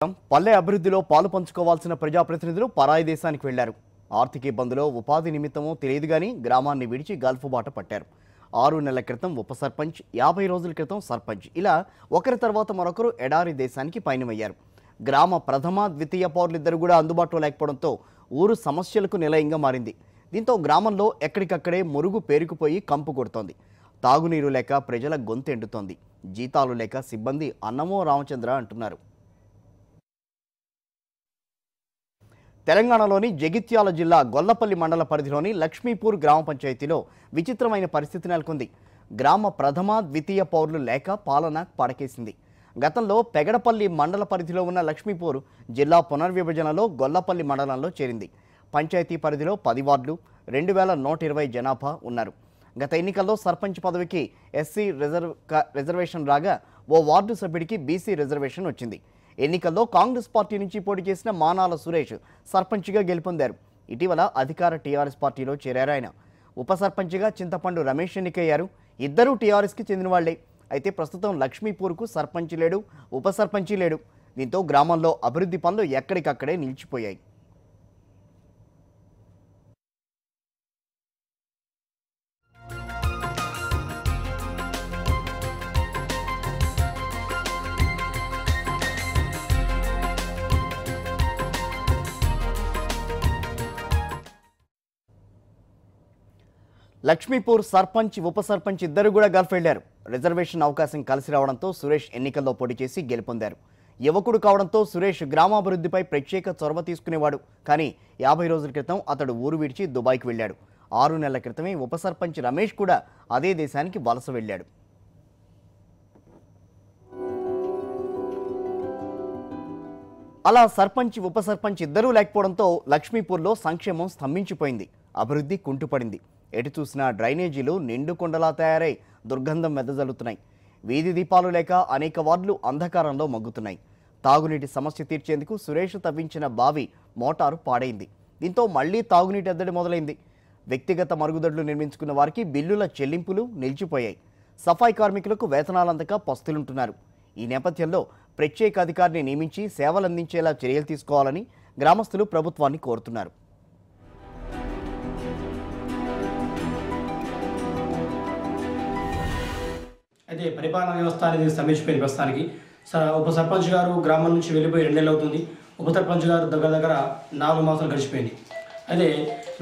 పల్లె అభివృద్ధిలో పాలు పంచుకోవాల్సిన ప్రజాప్రతినిధులు పరాయి దేశానికి వెళ్లారు. ఆర్థిక ఇబ్బందులో ఉపాధి నిమిత్తమో తెలియదు గాని గ్రామాన్ని విడిచి గల్ఫ్ బాట పట్టారు. 6 నెలల క్రితం ఉప సర్పంచ్, 50 రోజుల క్రితం సర్పంచ్, ఇలా ఒకరి తర్వాత మరొకరు ఎడారి దేశానికి పయనమయ్యారు. గ్రామ ప్రథమ, ద్వితీయ పౌరులిద్దరు కూడా అందుబాటులో లేకపోవడంతో ఊరు సమస్యలకు నిలయంగా మారింది. దీంతో గ్రామంలో ఎక్కడికక్కడే మురుగు పేరుకుపోయి కంపు కొడుతోంది. తాగునీరు లేక ప్రజల గొంతు ఎండుతోంది. జీతాలు లేక సిబ్బంది అన్నమో రామచంద్ర అంటున్నారు. తెలంగాణలోని జగిత్యాల జిల్లా గొల్లపల్లి మండల పరిధిలోని లక్ష్మీపూర్ గ్రామ పంచాయతీలో విచిత్రమైన పరిస్థితి నెలకొంది. గ్రామ ప్రథమ, ద్వితీయ పౌరులు లేక పాలన పడకేసింది. గతంలో పెగడపల్లి మండల పరిధిలో ఉన్న లక్ష్మీపూర్ జిల్లా పునర్విభజనలో గొల్లపల్లి మండలంలో చేరింది. పంచాయతీ పరిధిలో 10 వార్డులు, 2120 జనాభా ఉన్నారు. గత ఎన్నికల్లో సర్పంచ్ పదవికి ఎస్సీ రిజర్వేషన్ రాగా ఓ వార్డు సభ్యుడికి బీసీ రిజర్వేషన్ వచ్చింది. ఎన్నికల్లో కాంగ్రెస్ పార్టీ నుంచి పోటీ చేసిన మానాల సురేష్ సర్పంచ్గా గెలుపొందారు. ఇటీవల అధికార టీఆర్ఎస్ పార్టీలో చేరారు ఆయన. ఉప సర్పంచ్గా చింతపండు రమేష్ ఎన్నికయ్యారు. ఇద్దరూ టీఆర్ఎస్కి చెందిన వాళ్లే. అయితే ప్రస్తుతం లక్ష్మీపూర్కు సర్పంచ్ లేడు, ఉప సర్పంచి లేడు. దీంతో గ్రామంలో అభివృద్ధి పనులు ఎక్కడికక్కడే నిలిచిపోయాయి. లక్ష్మీపూర్ సర్పంచ్, ఉప సర్పంచ్ ఇద్దరు కూడా గల్ఫ్ వెళ్లారు. రిజర్వేషన్ అవకాశం కలిసి రావడంతో సురేష్ ఎన్నికల్లో పోటీ చేసి గెలుపొందారు. యువకుడు కావడంతో సురేష్ గ్రామాభివృద్ధిపై ప్రత్యేక చొరవ తీసుకునేవాడు. కానీ 50 రోజుల క్రితం అతడు ఊరు విడిచి దుబాయ్కి వెళ్ళాడు. 6 నెలల క్రితమే ఉప సర్పంచ్ రమేష్ కూడా అదే దేశానికి వలస వెళ్ళాడు. అలా సర్పంచ్, ఉప సర్పంచ్ ఇద్దరూ లేకపోవడంతో లక్ష్మీపూర్లో సంక్షేమం స్తంభించిపోయింది. అభివృద్ధి కుంటుపడింది. ఎటు చూసినా డ్రైనేజీలు నిండు కొండలా తయారై దుర్గంధం వెదజల్లుతున్నాయి. వీధి దీపాలు లేక అనేక వార్డులు అంధకారంలో మగ్గుతున్నాయి. తాగునీటి సమస్య తీర్చేందుకు సురేష్ తవ్వించిన బావి మోటారు పాడైంది. దీంతో మళ్లీ తాగునీటి ఎద్దడి మొదలైంది. వ్యక్తిగత మరుగుదొడ్లు నిర్మించుకున్న వారికి బిల్లుల చెల్లింపులు నిలిచిపోయాయి. సఫాయి కార్మికులకు వేతనాలందక పస్తులుంటున్నారు. ఈ నేపథ్యంలో ప్రత్యేక అధికారిని నియమించి సేవలందించేలా చర్యలు తీసుకోవాలని గ్రామస్తులు ప్రభుత్వాన్ని కోరుతున్నారు. అయితే పరిపాలనా వ్యవస్థ అనేది స్తంభించిపోయింది. ప్రస్తుతానికి ఉప సర్పంచ్ గారు గ్రామం నుంచి వెళ్ళిపోయి 2 నెలలు అవుతుంది. ఉప సర్పంచ్ గారు దగ్గర 4 మాసాలు గడిచిపోయింది. అయితే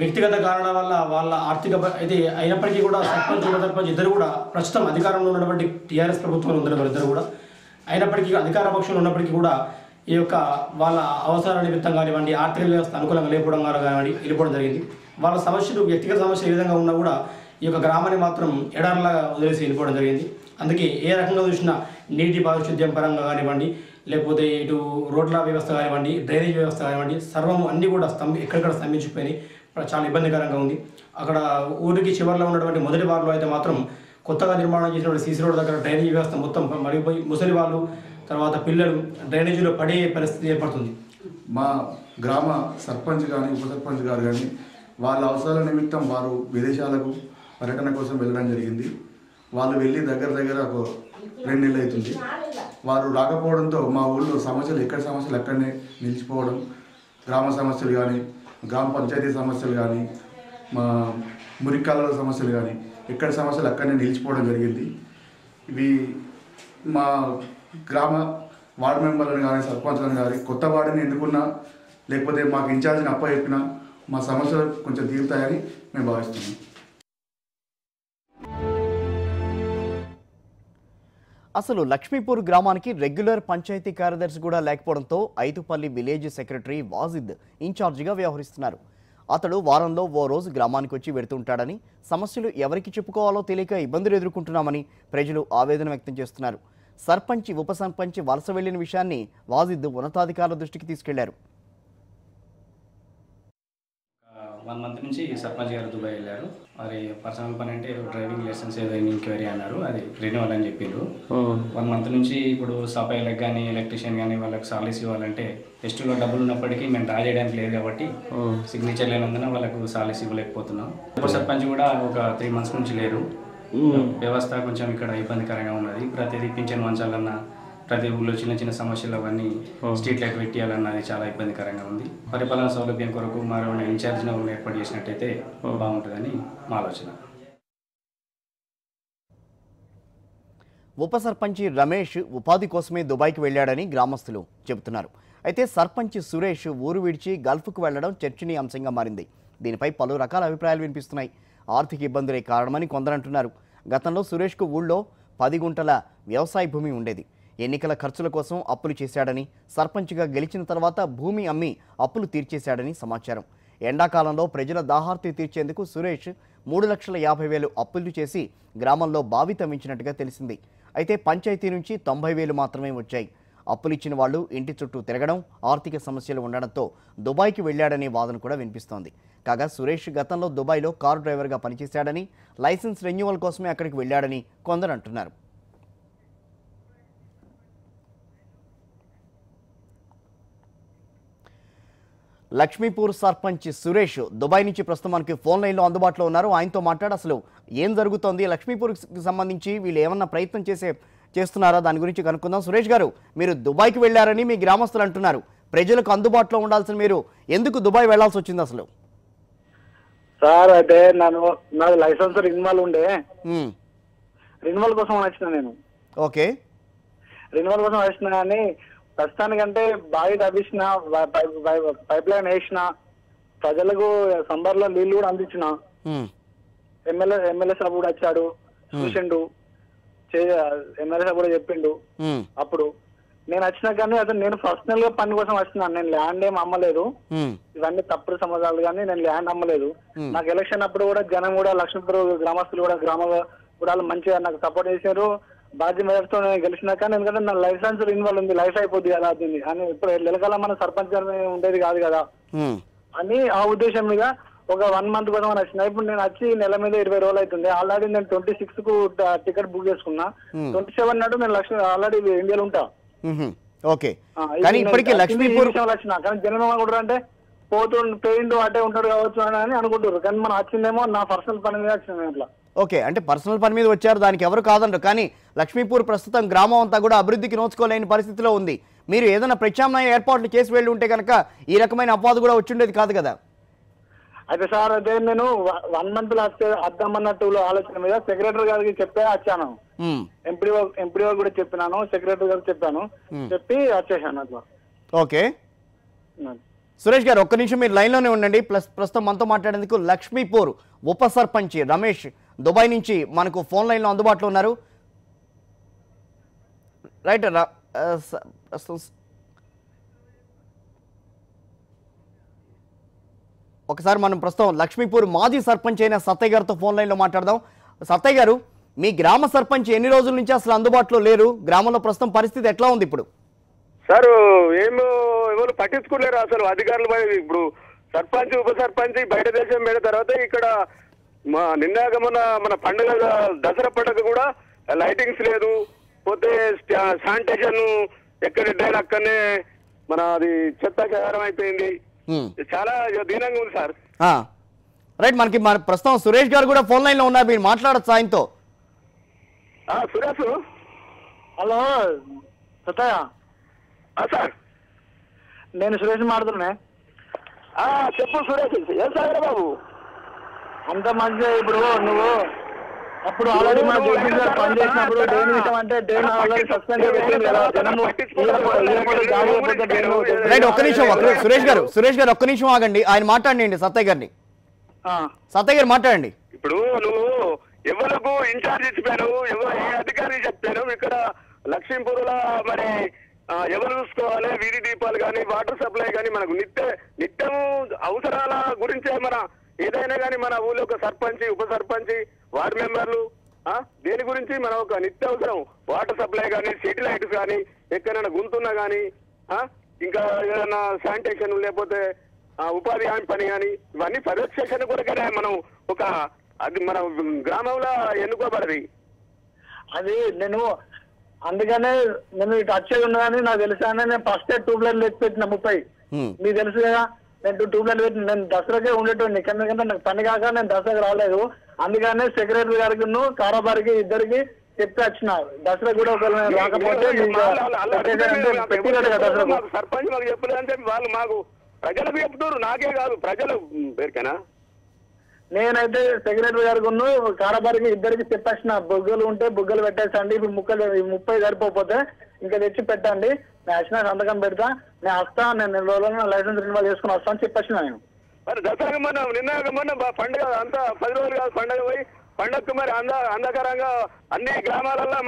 వ్యక్తిగత కారణాల వల్ల వాళ్ళ ఆర్థిక అయితే అయినప్పటికీ కూడా సర్పంచ్, ఉప సర్పంచ్ ఇద్దరు కూడా ప్రస్తుతం అధికారంలో ఉన్నటువంటి టీఆర్ఎస్ ప్రభుత్వంలో ఉన్నారు. ఇద్దరు కూడా అయినప్పటికీ అధికార పక్షంలో ఉన్నప్పటికీ కూడా ఈ యొక్క వాళ్ళ అవసరాల నిమిత్తం కానివ్వండి, ఆర్థిక వ్యవస్థ అనుకూలంగా లేకపోవడం కానివ్వండి వెళ్ళిపోవడం జరిగింది. వాళ్ళ సమస్యలు, వ్యక్తిగత సమస్య ఏ విధంగా ఉన్నా కూడా ఈ యొక్క గ్రామాన్ని మాత్రం ఎడారిలాగా వదిలేసి వెళ్ళిపోవడం జరిగింది. అందుకే ఏ రకంగా చూసినా నీటి పారిశుద్ధ్యం పరంగా కానివ్వండి, లేకపోతే ఇటు రోడ్ల వ్యవస్థ కానివ్వండి, డ్రైనేజ్ వ్యవస్థ కానివ్వండి, సర్వం అన్నీ కూడా ఎక్కడెక్కడ స్తంభించిపోయి చాలా ఇబ్బందికరంగా ఉంది. అక్కడ ఊరికి చివరిలో ఉన్నటువంటి మొదటి వార్డులో అయితే మాత్రం కొత్తగా నిర్మాణం చేసినటువంటి సీసీ రోడ్ దగ్గర డ్రైనేజ్ వ్యవస్థ మొత్తం మరిగిపోయి ముసలి వాళ్ళు, తర్వాత పిల్లలు డ్రైనేజీలో పడే పరిస్థితి ఏర్పడుతుంది. మా గ్రామ సర్పంచ్ కానీ, ఉప సర్పంచ్ గారు కానీ వాళ్ళ అవసరాల నిమిత్తం వారు విదేశాలకు పర్యటన కోసం వెళ్ళడం జరిగింది. వాళ్ళు వెళ్ళి దగ్గర ఒక 2 నెలలు అవుతుంది. వారు రాకపోవడంతో మా ఊళ్ళో సమస్యలు అక్కడనే నిలిచిపోవడం, గ్రామ సమస్యలు కానీ, గ్రామ పంచాయతీ సమస్యలు కానీ, మా మురికాల సమస్యలు కానీ, ఎక్కడ సమస్యలు అక్కడనే నిలిచిపోవడం జరిగింది. ఇవి మా గ్రామ వార్డు మెంబర్లను కానీ, సర్పంచ్లను కానీ కొత్త వార్డుని ఎన్నుకున్నా, లేకపోతే మాకు ఇన్ఛార్జిని అప్పచెప్పినా మా సమస్యలు కొంచెం తీరుతాయని మేము భావిస్తున్నాం. అసలు లక్ష్మీపూర్ గ్రామానికి రెగ్యులర్ పంచాయతీ కార్యదర్శి కూడా లేకపోవడంతో ఐతుపల్లి విలేజ్ సెక్రటరీ వాజిద్ ఇన్ఛార్జిగా వ్యవహరిస్తున్నారు. అతడు వారంలో ఓ రోజు గ్రామానికి వచ్చి వెడుతుంటాడని, సమస్యలు ఎవరికి చెప్పుకోవాలో తెలియక ఇబ్బందులు ఎదుర్కొంటున్నామని ప్రజలు ఆవేదన వ్యక్తం చేస్తున్నారు. సర్పంచ్, ఉప సర్పంచ్ వలస వెళ్లిన విషయాన్ని వాజిద్ ఉన్నతాధికారుల దృష్టికి తీసుకెళ్లారు. 1 మంత్ నుంచి సర్పంచ్ గారు దుబాయ్ వెళ్ళారు. మరి పర్సనల్ పని అంటే డ్రైవింగ్ లైసెన్స్ ఏదో ఇంక్వైరీ అన్నారు, అది రెన్యువల్ అని చెప్పిండ్రు. 1 మంత్ నుంచి ఇప్పుడు సఫాయిలకు కానీ, ఎలక్ట్రీషియన్ కానీ వాళ్ళకి సాలరీస్ ఇవ్వాలంటే టెస్టులో డబ్బులు ఉన్నప్పటికీ మేము డ్రా చేయడానికి లేదు కాబట్టి సిగ్నేచర్ లేనందున వాళ్ళకు సాలరీస్ ఇవ్వలేకపోతున్నాం. ఉప సర్పంచ్ కూడా ఒక 3 మంత్స్ నుంచి లేరు. వ్యవస్థ కొంచెం ఇక్కడ ఇబ్బందికరంగా ఉన్నది. ప్రతిదీ పింఛన్ మంచాలన్నా ప్రతి ఊళ్ళో చిన్న చిన్న సమస్యలు అవన్నీ స్ట్రీట్ లైట్ పెట్టియాలన్నది చాలా ఇబ్బందికరంగా ఉంది. పరిపాలన సౌలభ్యం కొరకు మరో ఇన్ఛార్జ్ని ఏర్పాటు చేసినట్టయితే బాగుంటుందని మా ఆలోచన. ఉప సర్పంచి రమేష్ ఉపాధి కోసమే దుబాయ్కి వెళ్లాడని గ్రామస్తులు చెబుతున్నారు. అయితే సర్పంచ్ సురేష్ ఊరు విడిచి గల్ఫ్కు వెళ్లడం చర్చనీయాంశంగా మారింది. దీనిపై పలు రకాల అభిప్రాయాలు వినిపిస్తున్నాయి. ఆర్థిక ఇబ్బందులే కారణమని కొందరంటున్నారు. గతంలో సురేష్కు ఊళ్ళో 10 గుంటల వ్యవసాయ భూమి ఉండేది. ఎన్నికల ఖర్చుల కోసం అప్పులు చేశాడని, సర్పంచ్గా గెలిచిన తర్వాత భూమి అమ్మి అప్పులు తీర్చేశాడని సమాచారం. ఎండాకాలంలో ప్రజల దాహార్తి తీర్చేందుకు సురేష్ 3,50,000 అప్పులు చేసి గ్రామంలో బావి తవ్వించినట్టుగా తెలిసింది. అయితే పంచాయతీ నుంచి 90,000 మాత్రమే వచ్చాయి. అప్పులిచ్చిన వాళ్ళు ఇంటి చుట్టూ తిరగడం, ఆర్థిక సమస్యలు ఉండడంతో దుబాయ్కి వెళ్లాడనే వాదన కూడా వినిపిస్తోంది. కాగా సురేష్ గతంలో దుబాయ్లో కారు డ్రైవర్గా పనిచేశాడని, లైసెన్స్ రెన్యువల్ కోసమే అక్కడికి వెళ్లాడని కొందరు అంటున్నారు. లక్ష్మీపూర్ సర్పంచ్ సురేష్ దుబాయ్ నుంచి ప్రస్తుతం మనకి ఫోన్ లైన్లో అందుబాటులో ఉన్నారు. ఆయనతో మాట్లాడి అసలు ఏం జరుగుతోంది, లక్ష్మీపూర్కి సంబంధించి వీళ్ళు ఏమన్నా ప్రయత్నం చేస్తున్నారా దాని గురించి కనుక్కుందాం. సురేష్ గారు, మీరు దుబాయ్కి వెళ్ళారని మీ గ్రామస్తులు అంటున్నారు. ప్రజలకు అందుబాటులో ఉండాల్సిన మీరు ఎందుకు దుబాయ్ వెళ్లాల్సి వచ్చింది అసలు? సార్ అయితే నాది లైసెన్స్ రిన్యువల్ ఉండే, రిన్యువల్ కోసం వచ్చిన నేను. ఓకే, రిన్యువల్ కోసం వచ్చిన కానీ ప్రస్తుతానికంటే బావి తవ్వించిన, పైప్ లైన్ వేసిన, ప్రజలకు సంబర్లో నీళ్లు కూడా అందించిన. ఎమ్మెల్యే సాబ్ కూడా వచ్చాడు, చూసిండు, ఎమ్మెల్యే సాబ్ కూడా చెప్పిండు. అప్పుడు నేను వచ్చినా కానీ అతను నేను పర్సనల్ గా పని కోసం వచ్చినాను. నేను ల్యాండ్ ఏం అమ్మలేదు, ఇవన్నీ తప్పుడు సమాజాలు, కానీ నేను ల్యాండ్ అమ్మలేదు. నాకు ఎలక్షన్ అప్పుడు కూడా జనం కూడా లక్ష్మీపూర్ గ్రామస్తులు కూడా కూడా మంచిగా నాకు సపోర్ట్ చేశారు. బాధ్య మేరతో నేను గెలిచినా కానీ ఎందుకంటే నా లైసెన్స్ రిన్యువల్ ఉంది, లైఫ్ అయిపోద్ది కదా దీన్ని అని. ఇప్పుడు ఎలకాల మన సర్పంచ్ ఉండేది కాదు కదా అని ఆ ఉద్దేశం మీద ఒక 1 మంత్ కోసం అని వచ్చిన. ఇప్పుడు నేను వచ్చి నెల మీద 20 రోజులు అవుతుంది. ఆల్రెడీ నేను 26 కు టికెట్ బుక్ చేసుకున్నా. 27 నాడు నేను ఆల్రెడీ ఇండియాలో ఉంటా. ఓకే, కానీ ఇప్పటికీ లక్ష్మీపూర్ వచ్చిన కానీ జనం ఏమనుకుంటారు అంటే పోయిండు అటే ఉంటాడు కావచ్చు అని అనుకుంటారు. కానీ మనం వచ్చిందేమో నా పర్సనల్ పని మీద వచ్చింది అట్లా. ఓకే, అంటే పర్సనల్ పని మీద వచ్చారు, దానికి ఎవరు కాదంటారు. కానీ లక్ష్మీపూర్ ప్రస్తుతం గ్రామం అంతా కూడా అభివృద్ధికి నోచుకోలేని పరిస్థితిలో ఉంది. మీరు ఏదైనా ప్రత్యామ్నాయ ఏర్పాట్లు చేసి వెళ్ళి ఉంటే కనుక ఈ రకమైన అపవాదు కూడా వచ్చిండేది కాదు కదా. అయితే సార్ అదే నేను 1 మంత్ లో వద్దామన్నట్టు ఆలోచన మీద సెక్రటరీ గారికి చెప్పే వచ్చాను. ఎంపీడీఓ కూడా చెప్పినాను, సెక్రటరీ గారికి చెప్పాను, చెప్పి వచ్చేసాను అట్లా. ఓకే సురేష్ గారు, ఒక్క నిమిషం మీరు లైన్లోనే ఉండండి. ప్రస్తుతం మనతో మాట్లాడేందుకు లక్ష్మీపూర్ ఉప సర్పంచ్ రమేష్ దుబాయ్ నుంచి మనకు ఫోన్ లైన్లో అందుబాటులో ఉన్నారు. రైట్, ఒకసారి మనం ప్రస్తుతం లక్ష్మీపూర్ మాజీ సర్పంచ్ అయిన సత్తయ్య గారితో ఫోన్ లైన్లో మాట్లాడదాం. సత్తయ్య గారు, మీ గ్రామ సర్పంచ్ ఎన్ని రోజుల నుంచి అసలు అందుబాటులో లేరు? గ్రామంలో ప్రస్తుతం పరిస్థితి ఎట్లా ఉంది ఇప్పుడు? సార్ ఎవరు పట్టించుకోలేరు అసలు అధికారులు. ఇప్పుడు సర్పంచ్ ఉప సర్పంచ్ బయట దేశం పోయిన తర్వాత ఇక్కడ నిన్నాక మన పండుగ దసరా పండుగ కూడా లైటింగ్స్ లేదు, పోతే శానిటేషన్ ఎక్కడ డైన్ అక్కడనే మన అది చెత్త చెదారం అయిపోయింది. చాలా దీనంగా ఉంది సార్. రైట్, మనకి ప్రస్తుతం సురేష్ గారు కూడా ఫోన్ లైన్ లో ఉన్నారు, మీరు మాట్లాడచ్చు ఆయనతో. సురేష్, హలో సత్తయ్య సార్, నేను సురేష్ మాట్లాడుతున్నా. చెప్పు సురేష్, ఏం సాగరా బాబు? అంత మంచిగా ఇప్పుడు నువ్వు అప్పుడు ఆల్రెడీ మన జడ్జి గారు పనిచేసినప్పుడు డేన్ విషయం అంటే డేన్ ఆల్రెడీ సస్పెండ్ పెట్టింది కదా. జనము రైట్, ఒక్క నిమిషం సురేష్ గారు ఒక్క నిమిషం ఆగండి, ఆయన మాట్లాడండి సత్తయ్య గారిని. సత్తయ్య గారు మాట్లాడండి. ఇప్పుడు నువ్వు ఎవరికి ఇన్ఛార్జ్ ఇచ్చిపోయారు, ఎవరు ఏ అధికారి చెప్పారు? ఇక్కడ లక్ష్మీపూర్లో మరి ఎవరు చూసుకోవాలి? వీధి దీపాలు కానీ వాటర్ సప్లై కానీ మనకు నిత్యం అవసరాల గురించే మన ఏదైనా కానీ మన ఊళ్ళో ఒక సర్పంచ్ ఉప సర్పంచ్ వార్డు మెంబర్లు దేని గురించి మనం ఒక నిత్యావసరం వాటర్ సప్లై కానీ సిటీ లైట్స్ కానీ ఎక్కడైనా గుంతున్నా కానీ ఇంకా ఏదైనా శానిటేషన్ లేకపోతే ఉపాధి హామీ పని కానీ ఇవన్నీ పరిరక్షణ కొరకనే మనం ఒక అది మన గ్రామంలో ఎన్నుకోబడది. అది నేను అందుకనే నేను ఇటు వచ్చేది ఉన్నదని నాకు తెలుసానే నేను ఫస్ట్ ట్యూబ్లైట్ లెక్క పెట్టిన 30. మీకు తెలుసు కదా, నేను ట్యూబ్లైట్ పెట్టిన. నేను దసరాకే ఉండేటోండి, ఎందుకంటే నాకు పని కాక నేను దసరాకి రాలేదు. అందుకనే సెక్రటరీ గారికి కారాబారికి ఇద్దరికి చెప్పి వచ్చిన దసరా కూడా ఒకవేళ నేను రాకపోతే పెట్టినట్టు కదా దసరాకు. మాకు సర్పంచ్ మాకు చెప్పలేదు అని చెప్పి వాళ్ళు మాకు ప్రజలకు చెప్తున్నారు, నాకే కాదు ప్రజలు పేరుకేనా. నేనైతే సెక్రటరీ గారికి కారబారికి ఇద్దరికి చెప్పేసిన బొగ్గలు ఉంటే బొగ్గలు పెట్టేసండి, ఇప్పుడు 30 సరిపోతే ఇంకా తెచ్చి పెట్టండి, నేను వచ్చిన సంతకం పెడతా, నేను వస్తా, నేను 2 రోజుల్లో లైసెన్స్ రెన్యువల్ చేసుకుని వస్తా అని చెప్పేసిన నేను. మరి దసరాకి నిన్న పండుగ అంతా 10 రోజులు కాదు పండుగ పోయి పండుగకు మరి అంధకారంగా అన్ని గ్రామాలలో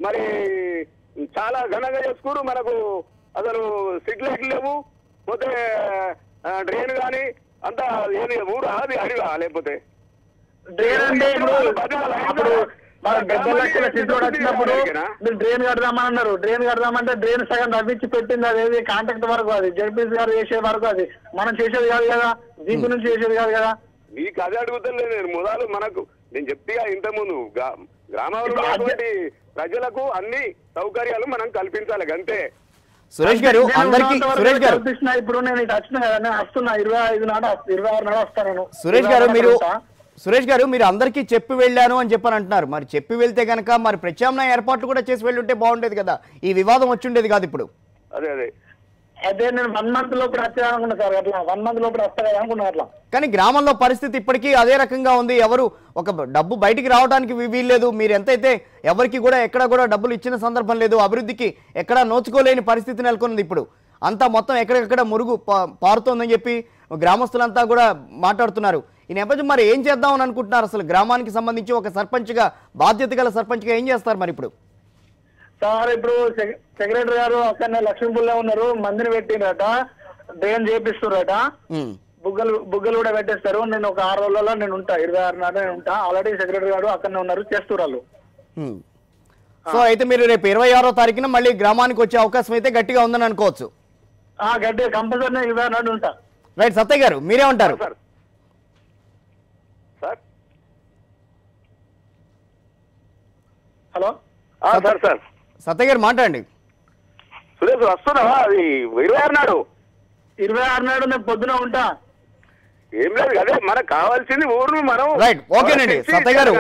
మరి చాలా ఘనంగా చేసుకున్నారు. మనకు అసలు సిట్ లైట్లు లేవు, పోతే డ్రైన్ కానీ అంతా ఏది ఊరు అది అడిగా లేకపోతే డ్రైన్ అంటే అప్పుడు 70 లక్షల సిట్ వచ్చినప్పుడు మీరు డ్రైన్ కడదామన్నారు. డ్రైన్ కడదామంటే డ్రైన్ సగం తవ్వించి పెట్టింది, అదేది కాంట్రాక్ట్ వరకు, అది జడ్పీసీ గారు చేసే వరకు, అది మనం చేసేది కాదు కదా, జీపీ నుంచి చేసేది కాదు కదా. మీకు అదే అడుగుతలేదు నేను మొదలు. మనకు నేను చెప్తే ఇంత ముందు గ్రామంలో ప్రజలకు అన్ని సౌకర్యాలు మనం కల్పించాలి అంతే. సురేష్ గారు అందరికి ఇప్పుడు నేను ఇటు వచ్చిన కదా, నేను వస్తున్నా 26 నాడు వస్తాను నేను. సురేష్ గారు మీరు అందరికీ చెప్పి వెళ్ళాను అని చెప్పని అంటున్నారు. మరి చెప్పి వెళ్తే కనుక మరి ప్రత్యామ్నాయ ఏర్పాట్లు కూడా చేసి వెళ్ళుంటే బాగుండేది కదా, ఈ వివాదం వచ్చి ఉండేది కాదు ఇప్పుడు. అదే నేను 1 month లోపల వచ్చానుకున్నా సార్, అట్లా 1 month లోపల వస్తా కదా అనుకున్నా అట్లా. కానీ గ్రామంలో పరిస్థితి ఇప్పటికీ అదే రకంగా ఉంది. ఎవరు ఒక డబ్బు బయటికి రావడానికి వీల్లేదు. మీరు ఎంతైతే ఎవరికి కూడా ఎక్కడ కూడా డబ్బులు ఇచ్చిన సందర్భం లేదు. అభివృద్ధికి ఎక్కడా నోచుకోలేని పరిస్థితి నెలకొంది. ఇప్పుడు అంతా మొత్తం ఎక్కడెక్కడ మురుగు పారుతోందని చెప్పి గ్రామస్తులంతా కూడా మాట్లాడుతున్నారు. ఈ నేపథ్యం మరి ఏం చేద్దామని అనుకుంటున్నారు? అసలు గ్రామానికి సంబంధించి ఒక సర్పంచ్గా, బాధ్యత గల సర్పంచ్గా ఏం చేస్తారు మరి ఇప్పుడు? సార్ ఇప్పుడు సెక్రటరీ గారు అక్కడ లక్ష్మీపూర్లో ఉన్నారు, మందిని పెట్టినట, డ్రైన్ చేపిస్తున్నారట, బుగ్గలు కూడా పెట్టేస్తారు. నేను ఒక 6 రోజులలో నేను ఉంటా, 26 నాడు నేను ఉంటా. ఆల్రెడీ సెక్రటరీ గారు అక్కడనే ఉన్నారు, చేస్తున్నారు. సో అయితే మీరు రేపు 26వ తారీఖున మళ్ళీ గ్రామానికి వచ్చే అవకాశం అయితే గట్టిగా ఉందని అనుకోవచ్చు. గట్టిగా కంపల్సరీ 26 నాడు ఉంటా. రైట్ సత్తయ్య గారు మీరేమంటారు? హలో సార్ సత్తయ్య గారు మాట్లాడండి. సురేష్ వస్తున్నావా? అది 26 నాడు 26 నాడు నేను పొద్దున ఉంటా. ఏం లేదు అదే మనకు కావాల్సింది ఊరు మనం. రైట్ ఓకేనండి సత్తయ్య గారు.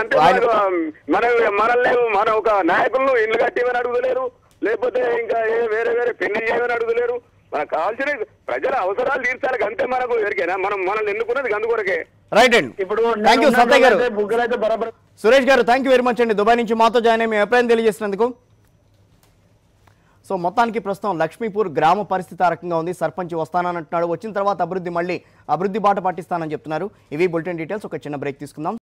మనల్ని మన ఒక నాయకులను ఇల్లు కట్టివని అడుగులేరు, లేకపోతే ఇంకా వేరే పెళ్లి చేయమని అడుగులేరు. మనకు కావాల్సిన ప్రజల అవసరాలు తీర్చాలి అంతే. మనకు ఎవరికైనా మనల్ని ఎన్నుకున్నది అందుకొరకే. రైట్ అండి, ఇప్పుడు థ్యాంక్ యూ సత్తయ్య గారు. బుగ్గలైతే బరాబర్. సురేష్ గారు థ్యాంక్ యూ వెరీ మచ్ అండి, దుబాయ్ నుంచి మాతో జాయిన్ అయ్యి మీ అభిప్రాయం తెలియజేసినందుకు. సో మొత్తానికి ప్రస్తుతం లక్ష్మీపూర్ గ్రామ పరిస్థితి ఆ రకంగా ఉంది. సర్పంచ్ వస్తానని అంటున్నాడు, వచ్చిన తర్వాత అభివృద్ధి బాట పట్టిస్తానని చెప్తున్నారు. ఇవి బులెటిన్ డీటెయిల్స్. ఒక చిన్న బ్రేక్ తీసుకుందాం.